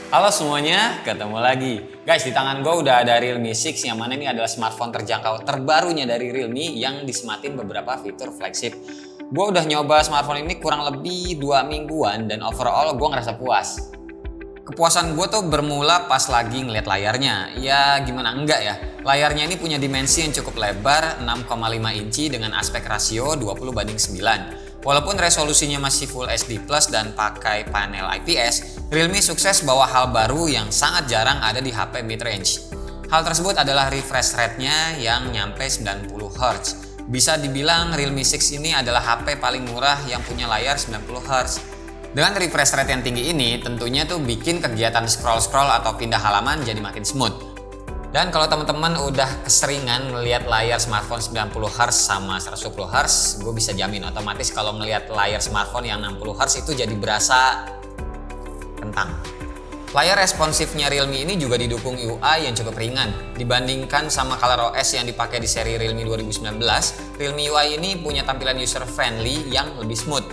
Halo semuanya, ketemu lagi. Guys, di tangan gue udah ada Realme 6 yang mana ini adalah smartphone terjangkau terbarunya dari Realme yang disematin beberapa fitur flagship. Gue udah nyoba smartphone ini kurang lebih 2 mingguan dan overall gue ngerasa puas. Kepuasan gue tuh bermula pas lagi ngeliat layarnya. Ya gimana enggak ya, layarnya ini punya dimensi yang cukup lebar 6,5 inci dengan aspek rasio 20:9. Walaupun resolusinya masih Full HD Plus dan pakai panel IPS, Realme sukses bawa hal baru yang sangat jarang ada di HP mid-range. Hal tersebut adalah refresh rate-nya yang nyampe 90 Hz. Bisa dibilang Realme 6 ini adalah HP paling murah yang punya layar 90 Hz. Dengan refresh rate yang tinggi ini, tentunya tuh bikin kegiatan scroll-scroll atau pindah halaman jadi makin smooth. Dan kalau teman-teman udah keseringan ngelihat layar smartphone 90 Hz sama 120 Hz, gue bisa jamin otomatis kalau ngelihat layar smartphone yang 60 Hz itu jadi berasa kentang. Layar responsifnya Realme ini juga didukung UI yang cukup ringan. Dibandingkan sama ColorOS yang dipakai di seri Realme 2019, Realme UI ini punya tampilan user friendly yang lebih smooth.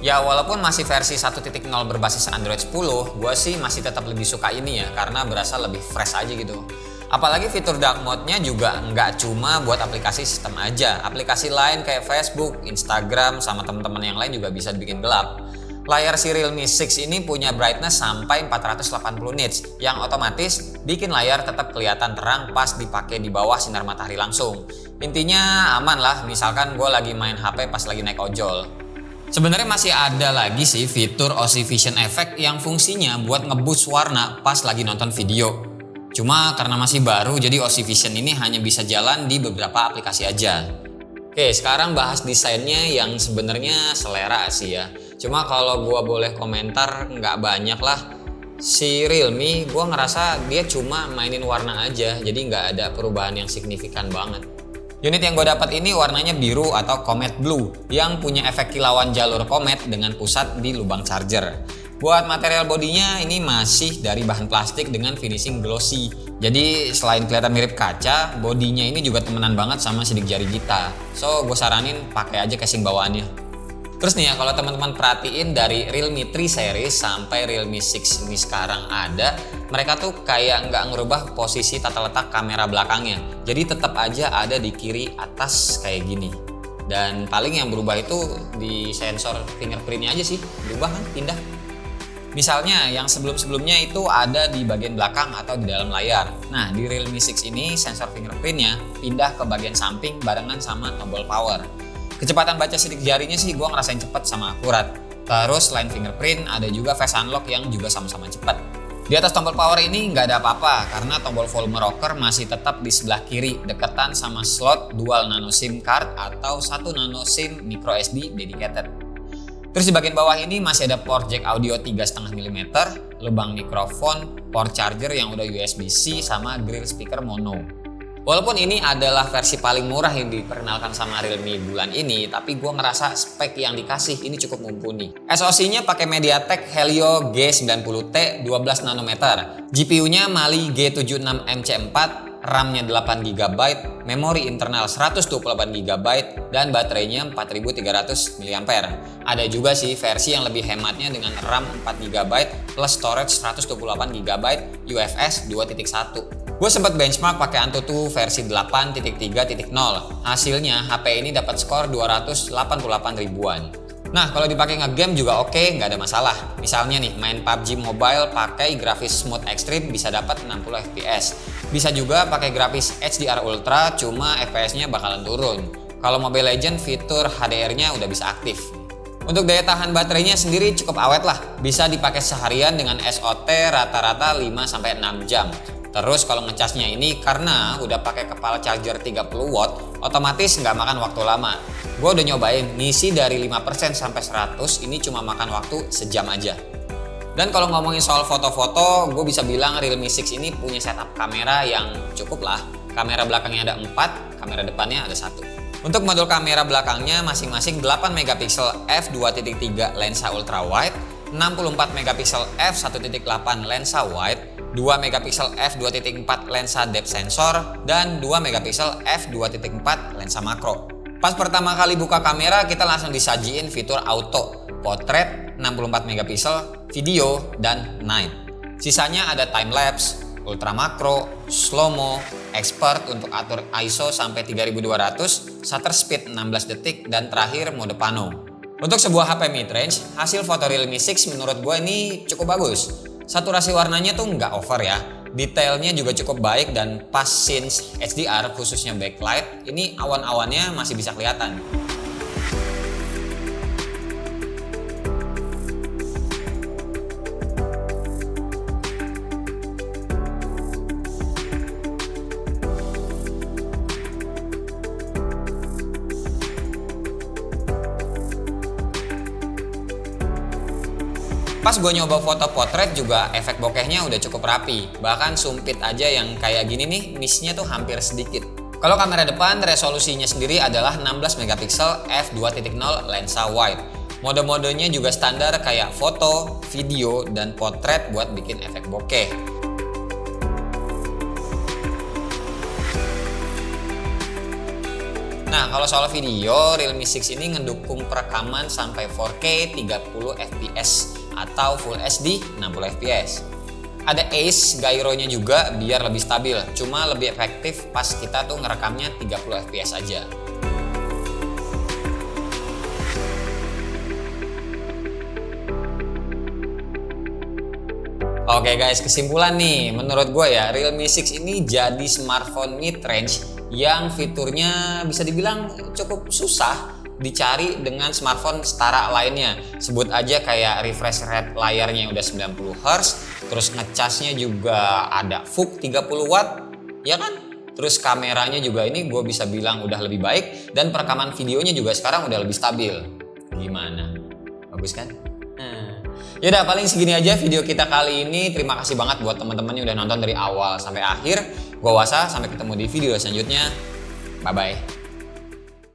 Ya walaupun masih versi 1.0 berbasis Android 10, gue sih masih tetap lebih suka ini ya karena berasa lebih fresh aja gitu. Apalagi fitur dark mode-nya juga nggak cuma buat aplikasi sistem aja. Aplikasi lain kayak Facebook, Instagram, sama teman-teman yang lain juga bisa dibikin gelap. Layar si Realme 6 ini punya brightness sampai 480 nits yang otomatis bikin layar tetap kelihatan terang pas dipakai di bawah sinar matahari langsung. Intinya aman lah, misalkan gue lagi main HP pas lagi naik ojol. Sebenarnya masih ada lagi sih fitur OC Vision Effect yang fungsinya buat ngeboost warna pas lagi nonton video. Cuma karena masih baru jadi OC Vision ini hanya bisa jalan di beberapa aplikasi aja. Oke, sekarang bahas desainnya yang sebenarnya selera sih ya. Cuma kalau gue boleh komentar nggak banyak lah. Si Realme gue ngerasa dia cuma mainin warna aja, jadi nggak ada perubahan yang signifikan banget. Unit yang gue dapat ini warnanya biru atau Comet Blue yang punya efek kilauan jalur komet dengan pusat di lubang charger. Buat material bodinya ini masih dari bahan plastik dengan finishing glossy. Jadi selain kelihatan mirip kaca, bodinya ini juga temenan banget sama sidik jari kita. So gue saranin pakai aja casing bawaannya. Terus nih ya, kalau teman-teman perhatiin dari Realme 3 series sampai Realme 6 ini sekarang ada, mereka tuh kayak nggak ngerubah posisi tata letak kamera belakangnya. Jadi tetap aja ada di kiri atas kayak gini. Dan paling yang berubah itu di sensor fingerprintnya aja sih, berubah kan, pindah. Misalnya yang sebelum-sebelumnya itu ada di bagian belakang atau di dalam layar. Nah di Realme 6 ini sensor fingerprintnya pindah ke bagian samping barengan sama tombol power. Kecepatan baca sidik jarinya sih gue ngerasain cepet sama akurat. Terus selain fingerprint ada juga face unlock yang juga sama-sama cepet. Di atas tombol power ini nggak ada apa-apa karena tombol volume rocker masih tetap di sebelah kiri deketan sama slot dual nano SIM card atau 1 nano SIM micro SD dedicated. Terus di bagian bawah ini masih ada port jack audio 3,5 mm, lubang mikrofon, port charger yang udah USB-C sama grill speaker mono. Walaupun ini adalah versi paling murah yang diperkenalkan sama Realme bulan ini, tapi gue ngerasa spek yang dikasih ini cukup mumpuni. SoC-nya pakai MediaTek Helio G90T 12 nanometer, GPU-nya Mali G76MC4, RAM-nya 8GB, memori internal 128GB, dan baterainya 4300 mAh. Ada juga sih versi yang lebih hematnya dengan RAM 4GB plus storage 128GB UFS 2.1. Gue sempat benchmark pakai Antutu versi 8.3.0. Hasilnya HP ini dapat skor 288 ribuan. Nah kalau dipakai ngegame juga oke, nggak ada masalah. Misalnya nih main PUBG Mobile pakai grafis smooth extreme bisa dapat 60 fps. Bisa juga pakai grafis HDR Ultra, cuma fps-nya bakalan turun. Kalau Mobile Legends fitur HDR-nya udah bisa aktif. Untuk daya tahan baterainya sendiri cukup awet lah. Bisa dipakai seharian dengan SOT rata-rata 5-6 jam. Terus kalau ngecasnya ini karena udah pakai kepala charger 30 watt, otomatis nggak makan waktu lama. Gue udah nyobain ngisi dari 5% sampai 100, ini cuma makan waktu sejam aja. Dan kalau ngomongin soal foto-foto, gue bisa bilang Realme 6 ini punya setup kamera yang cukup lah. Kamera belakangnya ada 4, kamera depannya ada 1. Untuk modul kamera belakangnya masing-masing 8 MP f2.3 lensa ultra wide, 64 MP f1.8 lensa wide, 2 MP f2.4 lensa depth sensor, dan 2 MP f2.4 lensa makro. Pas pertama kali buka kamera kita langsung disajiin fitur auto, portrait, 64 MP, video, dan night. Sisanya ada time lapse, ultra makro, slow mo, expert untuk atur ISO sampai 3200, shutter speed 16 detik, dan terakhir mode pano. Untuk sebuah HP mid-range, hasil foto Realme 6 menurut gue ini cukup bagus. Saturasi warnanya tuh nggak over ya. Detailnya juga cukup baik dan pas scenes HDR khususnya backlight, ini awan-awannya masih bisa kelihatan. Pas gue nyoba foto potret juga efek bokehnya udah cukup rapi. Bahkan sumpit aja yang kayak gini nih, miss-nya tuh hampir sedikit. Kalau kamera depan resolusinya sendiri adalah 16 megapiksel f2.0 lensa wide. Mode-modenya juga standar kayak foto, video, dan potret buat bikin efek bokeh. Nah, kalau soal video, Realme 6 ini ngedukung perekaman sampai 4K 30 fps atau Full HD 60 fps. Ada Ace gyro-nya juga biar lebih stabil, cuma lebih efektif pas kita tuh ngerekamnya 30 fps aja. Oke guys, kesimpulan nih, menurut gue ya Realme 6 ini jadi smartphone mid-range yang fiturnya bisa dibilang cukup susah dicari dengan smartphone setara lainnya. Sebut aja kayak refresh rate layarnya udah 90 Hz, terus ngecasnya juga ada VOOC 30 Watt, ya kan? Terus kameranya juga ini gue bisa bilang udah lebih baik, dan perekaman videonya juga sekarang udah lebih stabil. Gimana? Bagus kan? Yaudah, paling segini aja video kita kali ini. Terima kasih banget buat teman-teman yang udah nonton dari awal sampai akhir. Gua Wasa, sampai ketemu di video selanjutnya. Bye-bye.